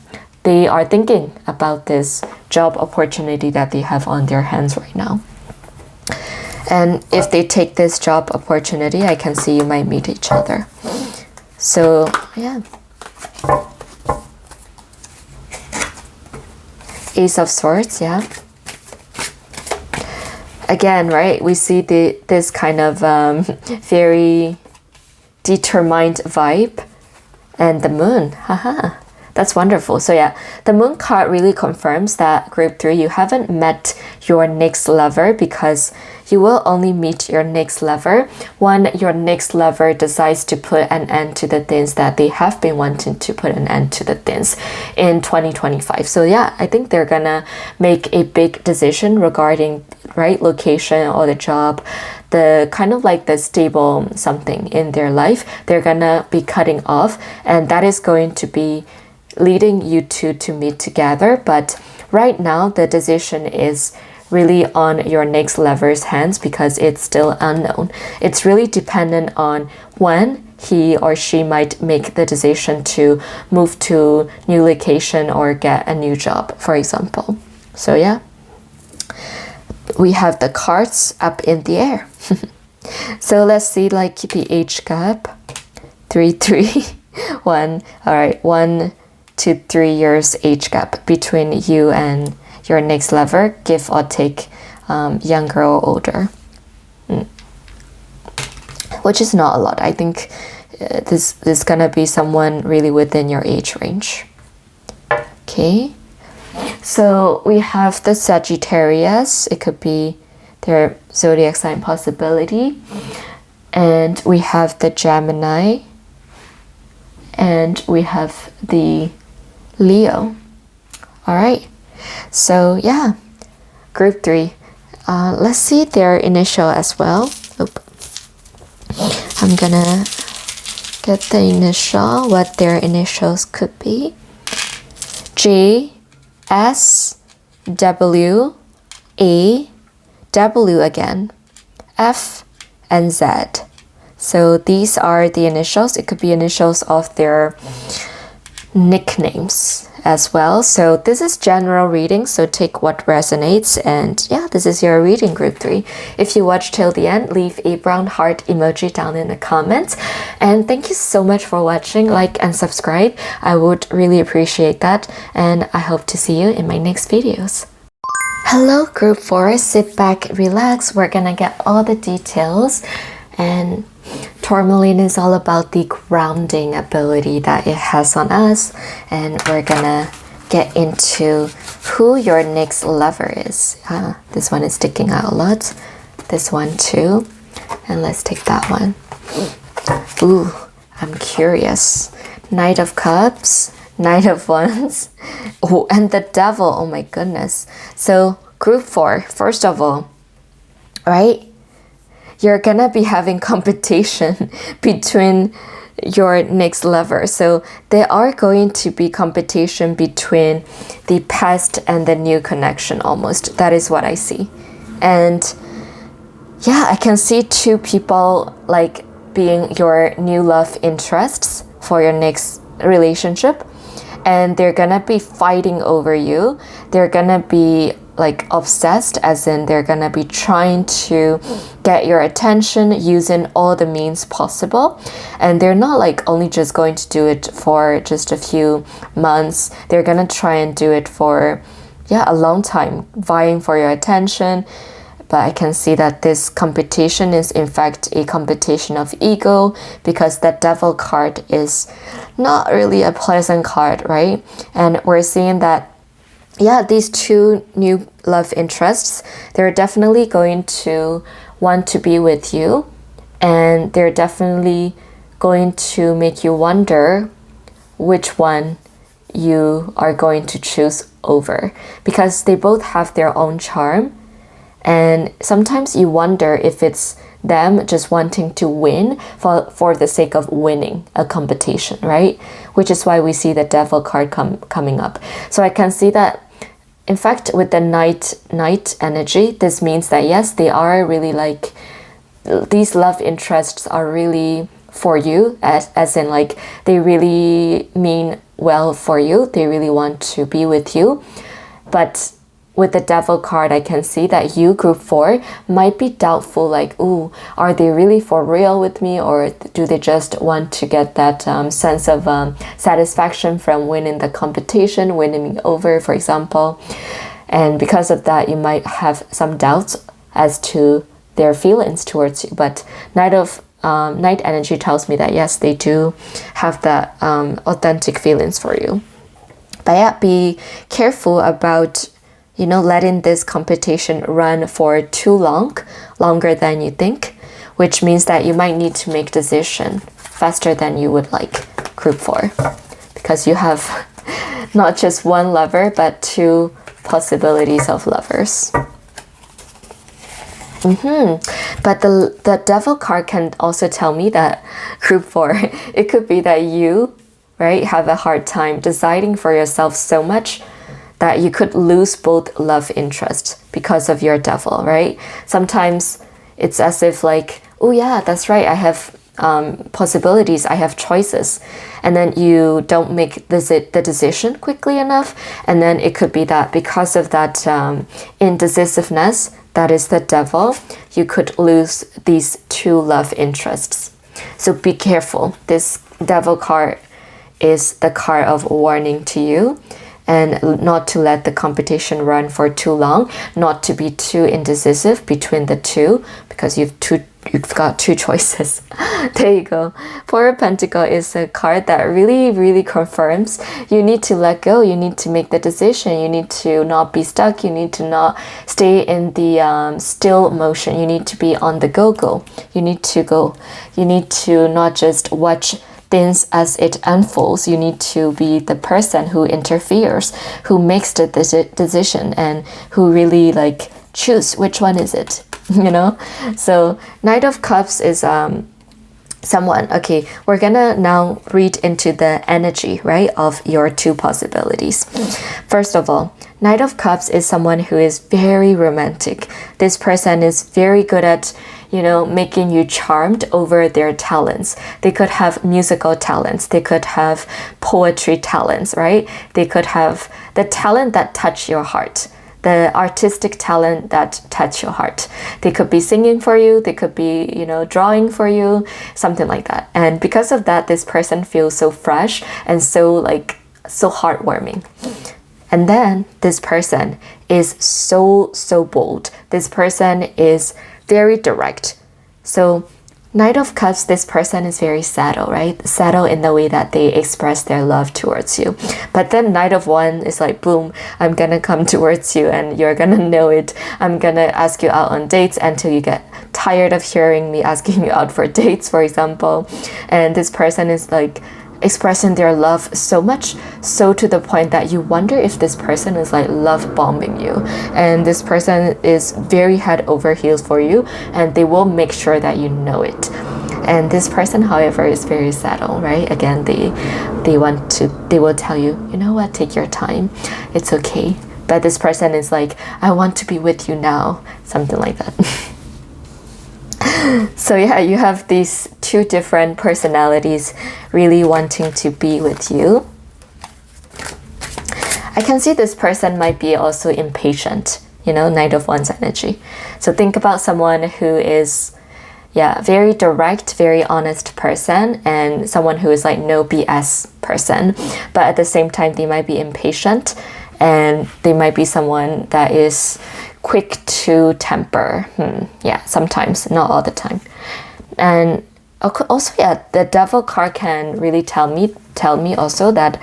they are thinking about this job opportunity that they have on their hands right now. And if they take this job opportunity, I can see you might meet each other. So, yeah. Ace of Swords, yeah. Again, right, we see this kind of very determined vibe. And the moon, haha. That's wonderful. So yeah, the moon card really confirms that group 3, you haven't met your next lover, because you will only meet your next lover when your next lover decides to put an end to the things that they have been wanting to put an end to the things in 2025. So yeah, I think they're gonna make a big decision regarding, right, location or the job, the kind of like the stable something in their life. They're gonna be cutting off, and that is going to be leading you two to meet together. But right now the decision is really on your next lover's hands, because it's still unknown. It's really dependent on when he or she might make the decision to move to new location or get a new job, for example. So yeah, we have the cards up in the air. So let's see like the age gap. 3 3 1. All right, 1 to 3 years age gap between you and your next lover, give or take, younger or older, which is not a lot. I think this is gonna be someone really within your age range. Okay, so we have the Sagittarius. It could be their zodiac sign possibility, and we have the Gemini, and we have the Leo. All right, so yeah, group 3. Let's see their initial as well. Oop. I'm gonna get the initial, what their initials could be. J, S, W, A, W again, F, and Z. So these are the initials. It could be initials of their nicknames as well. So this is general reading, so take what resonates. And yeah, this is your reading, group 3. If you watch till the end, leave a brown heart emoji down in the comments. And thank you so much for watching. Like and subscribe. I would really appreciate that, and I hope to see you in my next videos. Hello group 4, sit back, relax. We're gonna get all the details. And tourmaline is all about the grounding ability that it has on us, and we're gonna get into who your next lover is. This one is sticking out a lot, this one too, and let's take that one. Ooh, I'm curious. Knight of Cups, Knight of Wands. Oh, and the Devil. Oh my goodness. So group 4, first of all, right? You're gonna be having competition between your next lover. So there are going to be competition between the past and the new connection almost. That is what I see. And yeah, I can see 2 people like being your new love interests for your next relationship. And they're gonna be fighting over you. They're gonna be like obsessed, as in they're gonna be trying to get your attention using all the means possible. And they're not like only just going to do it for just a few months. They're gonna try and do it for a long time, vying for your attention. But I can see that this competition is in fact a competition of ego, because the Devil card is not really a pleasant card, right? And we're seeing that these 2 new love interests, they're definitely going to want to be with you, and they're definitely going to make you wonder which one you are going to choose over, because they both have their own charm. And sometimes you wonder if it's them just wanting to win for the sake of winning a competition, right? Which is why we see the Devil card coming up. So I can see that, in fact, with the Knight energy, this means that yes, they are really like, these love interests are really for you, as in like they really mean well for you. They really want to be with you. But with the Devil card, I can see that you, group 4, might be doubtful, like, ooh, are they really for real with me, or do they just want to get that sense of satisfaction from winning the competition, winning me over, for example. And because of that, you might have some doubts as to their feelings towards you. But Knight energy tells me that yes, they do have that authentic feelings for you. But yeah, be careful about letting this competition run for too long, longer than you think, which means that you might need to make decision faster than you would like, group 4, because you have not just one lover, but 2 possibilities of lovers. But the Devil card can also tell me that, group 4, it could be that you, right, have a hard time deciding for yourself so much that you could lose both love interests because of your Devil, right? Sometimes it's as if like, oh yeah, that's right, I have possibilities, I have choices, and then you don't make the decision quickly enough, and then it could be that because of that indecisiveness, that is the Devil, you could lose these 2 love interests. So be careful. This Devil card is the card of warning to you, and not to let the competition run for too long, not to be too indecisive between the 2, because you've got 2 choices. There you go. 4 of Pentacles is a card that really, really confirms you need to let go, you need to make the decision, you need to not be stuck, you need to not stay in the still motion, you need to be on the go. You need to go. You need to not just watch things as it unfolds. You need to be the person who interferes, who makes the decision, and who really like choose which one is it, So Knight of Cups is someone, okay, we're gonna now read into the energy, right, of your 2 possibilities. First of all, Knight of Cups is someone who is very romantic. This person is very good at making you charmed over their talents. They could have musical talents. They could have poetry talents, right? They could have the talent that touch your heart, the artistic talent that touch your heart. They could be singing for you. They could be, drawing for you, something like that. And because of that, this person feels so fresh and so heartwarming. And then this person is so bold. This person is very direct. So Knight of Cups, this person is very subtle, right? Subtle in the way that they express their love towards you. But then Knight of Wands is like, boom, I'm gonna come towards you and you're gonna know it. I'm gonna ask you out on dates until you get tired of hearing me asking you out for dates, for example. And this person is like expressing their love so much, so to the point that you wonder if this person is like love bombing you, and this person is very head over heels for you, and they will make sure that you know it. And this person, however, is very settled, right? Again, they will tell you, you know what, take your time, it's okay. But this person is like, I want to be with you now, something like that. So yeah, you have these two different personalities really wanting to be with you. I can see this person might be also impatient, you know, Knight of Wands energy. So think about someone who is, yeah, very direct, very honest person, and someone who is like no BS person. But at the same time, they might be impatient, and they might be someone that is quick to temper. Yeah, sometimes, not all the time. And also, yeah, the Devil card can really tell me also that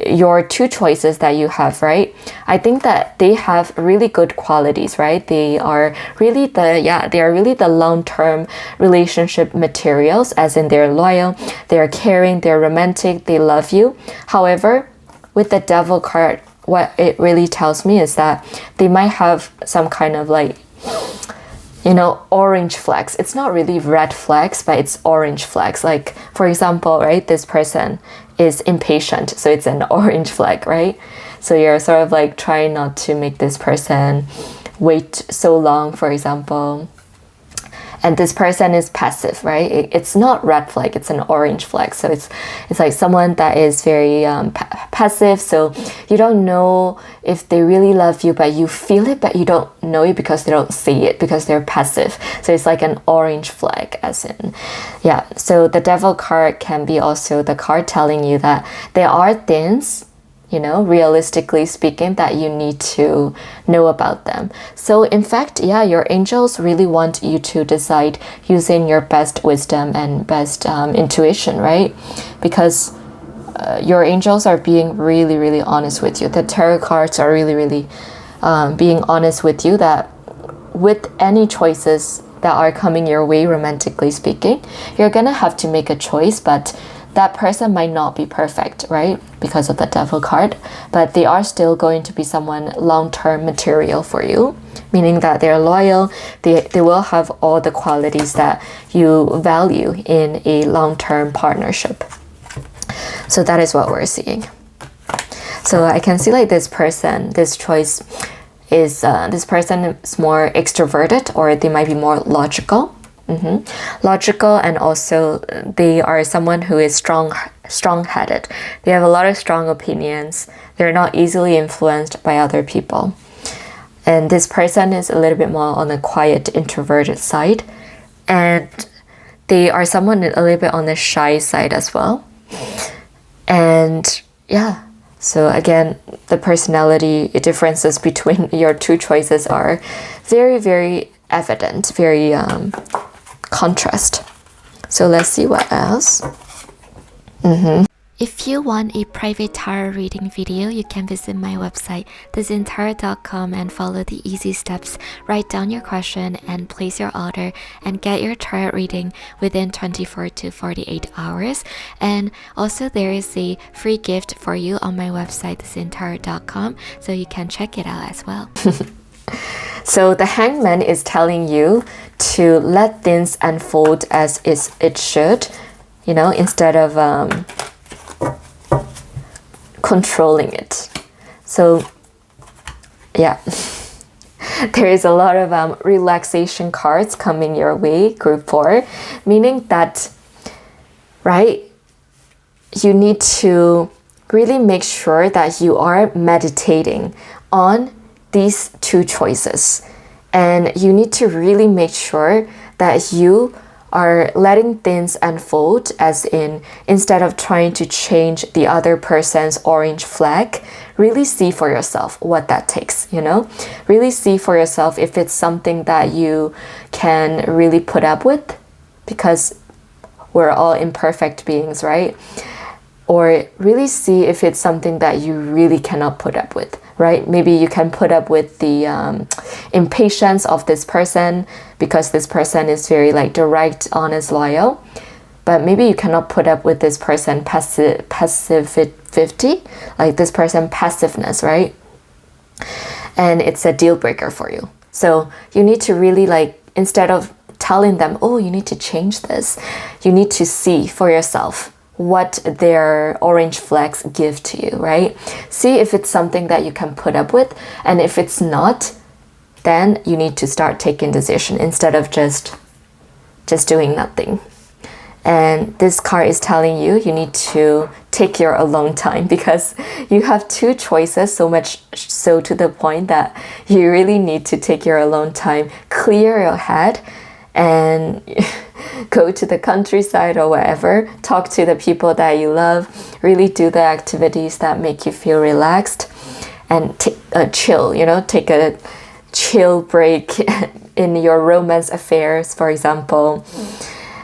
your two choices that you have, right? I think that they have really good qualities, right? They are really the long-term relationship materials, as in they're loyal, they're caring, they're romantic, they love you. However, with the Devil card, what it really tells me is that they might have some kind of like, you know, orange flags. It's not really red flags, but it's orange flags. Like, for example, right, this person is impatient, so it's an orange flag, right? So you're sort of like trying not to make this person wait so long, for example. And this person is passive, right? It's not red flag, it's an orange flag. So it's like someone that is very passive. So you don't know if they really love you, but you feel it, but you don't know it because they don't see it, because they're passive. So it's like an orange flag, as in, yeah. So the Devil card can be also the card telling you that there are things, you know, realistically speaking, that you need to know about them. So in fact, yeah, your angels really want you to decide using your best wisdom and best intuition, right? Because your angels are being really, really honest with you. The tarot cards are really, really being honest with you that with any choices that are coming your way, romantically speaking, you're gonna have to make a choice, but that person might not be perfect, right? Because of the Devil card, but they are still going to be someone long-term material for you, meaning that they're loyal, they will have all the qualities that you value in a long-term partnership. So that is what we're seeing. So I can see like this person, this choice is, this person is more extroverted, or they might be more logical. Logical, and also they are someone who is strong-headed. They have a lot of strong opinions. They're not easily influenced by other people. And this person is a little bit more on the quiet, introverted side. And they are someone a little bit on the shy side as well. And yeah, so again, the personality differences between your two choices are very, very evident, very contrast. So let's see what else. If you want a private tarot reading video, you can visit my website, thezintara.com, and follow the easy steps. Write down your question and place your order and get your tarot reading within 24 to 48 hours. And also there is a free gift for you on my website, thezintara.com, so you can check it out as well. So the Hangman is telling you to let things unfold as it should, you know, instead of controlling it. So yeah, there is a lot of relaxation cards coming your way, group 4, meaning that, right, you need to really make sure that you are meditating on these two choices, and you need to really make sure that you are letting things unfold, as in, instead of trying to change the other person's orange flag, really see for yourself what that takes, you know? Really see for yourself if it's something that you can really put up with, because we're all imperfect beings, right? Or really see if it's something that you really cannot put up with, right? Maybe you can put up with the impatience of this person because this person is very like direct, honest, loyal. but maybe you cannot put up with this person passivity, like this person passiveness, right? And it's a deal breaker for you. So you need to really, like, instead of telling them, oh, you need to change this, you need to see for yourself what their orange flags give to you, right? See if it's something that you can put up with, and if it's not, then you need to start taking decision instead of just doing nothing. And this card is telling you you need to take your alone time, because you have two choices, so much so to the point that you really need to take your alone time, clear your head, and go to the countryside or wherever, talk to the people that you love, really do the activities that make you feel relaxed, and chill, take a chill break in your romance affairs, for example,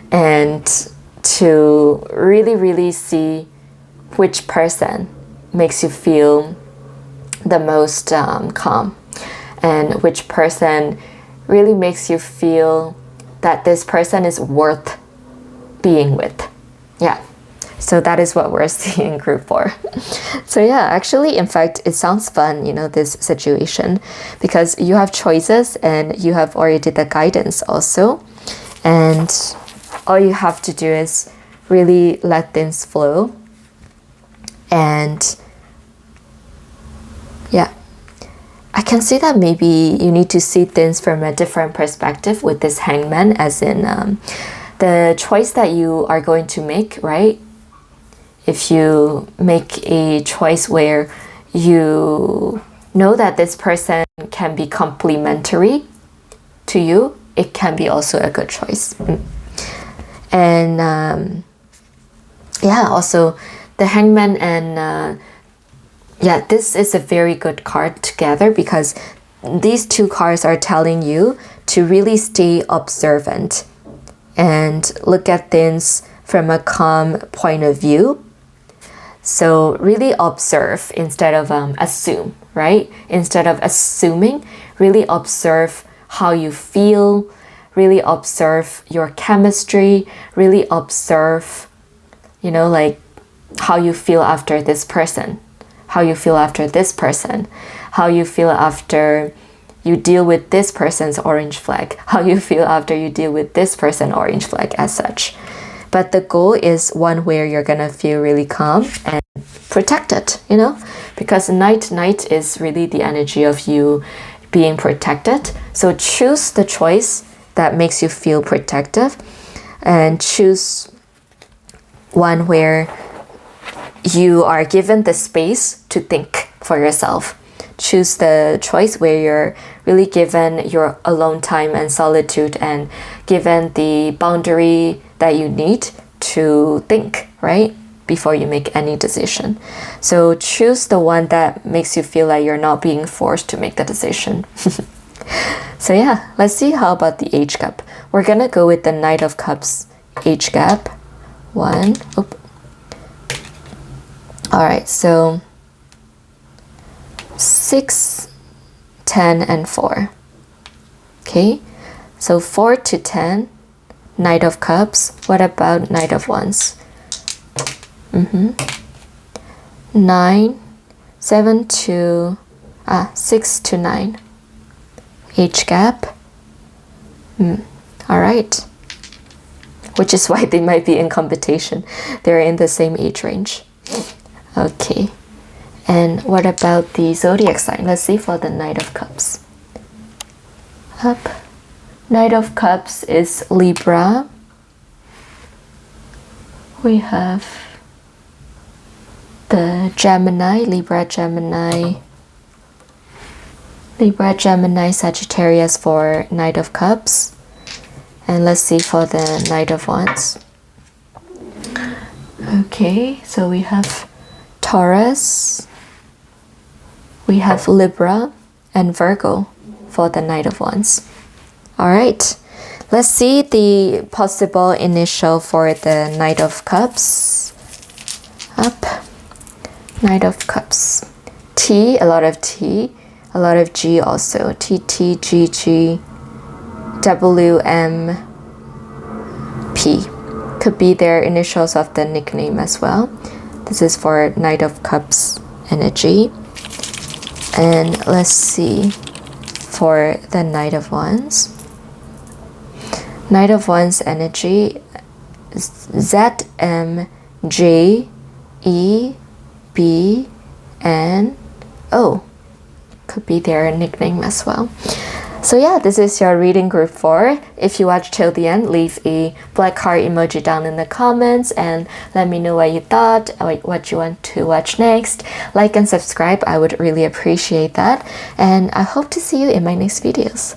and to really, really see which person makes you feel the most calm, and which person really makes you feel that this person is worth being with. Yeah, so that is what we're seeing group 4. So yeah, actually, in fact, it sounds fun, this situation, because you have choices and you have already the guidance also, and all you have to do is really let things flow. And yeah, I can see that maybe you need to see things from a different perspective with this hangman, as in the choice that you are going to make, right? If you make a choice where you know that this person can be complementary to you, it can be also a good choice. And yeah, also the hangman and yeah, this is a very good card together, because these two cards are telling you to really stay observant and look at things from a calm point of view. So really observe instead of assume, right? Instead of assuming, really observe how you feel, really observe your chemistry, really observe, like how you feel after this person, how you feel after this person, how you feel after you deal with this person's orange flag, how you feel after you deal with this person orange flag, as such. But the goal is one where you're gonna feel really calm and protected, because night is really the energy of you being protected. So choose the choice that makes you feel protective, and choose one where you are given the space to think for yourself. Choose the choice where you're really given your alone time and solitude, and given the boundary that you need to think, right? Before you make any decision. So choose the one that makes you feel like you're not being forced to make the decision. So yeah, let's see how about the age gap. We're gonna go with the Knight of Cups age gap. 1. Alright, so 6, 10, and 4. Okay, so 4 to 10, Knight of Cups. What about Knight of Wands? 9, 7 to 6 to 9. Age gap. Alright. Which is why they might be in competition. They're in the same age range. Okay. And what about the zodiac sign? Let's see for the Knight of Cups. Up. Knight of Cups is Libra. We have the Gemini, Libra, Gemini, Sagittarius for Knight of Cups. And let's see for the Knight of Wands. Okay, so we have Taurus, we have Libra, and Virgo for the Knight of Wands. Alright, let's see the possible initial for the Knight of Cups. Up. Knight of Cups. T, a lot of T, a lot of G also. T, T, G, G, W, M, P. Could be their initials of the nickname as well. This is for Knight of Cups energy. And let's see for the Knight of Wands. Knight of Wands energy, ZMJEBNO. Could be their nickname as well. So yeah, this is your reading group 4. If you watch till the end, leave a black heart emoji down in the comments and let me know what you thought, what you want to watch next. Like and subscribe, I would really appreciate that. And I hope to see you in my next videos.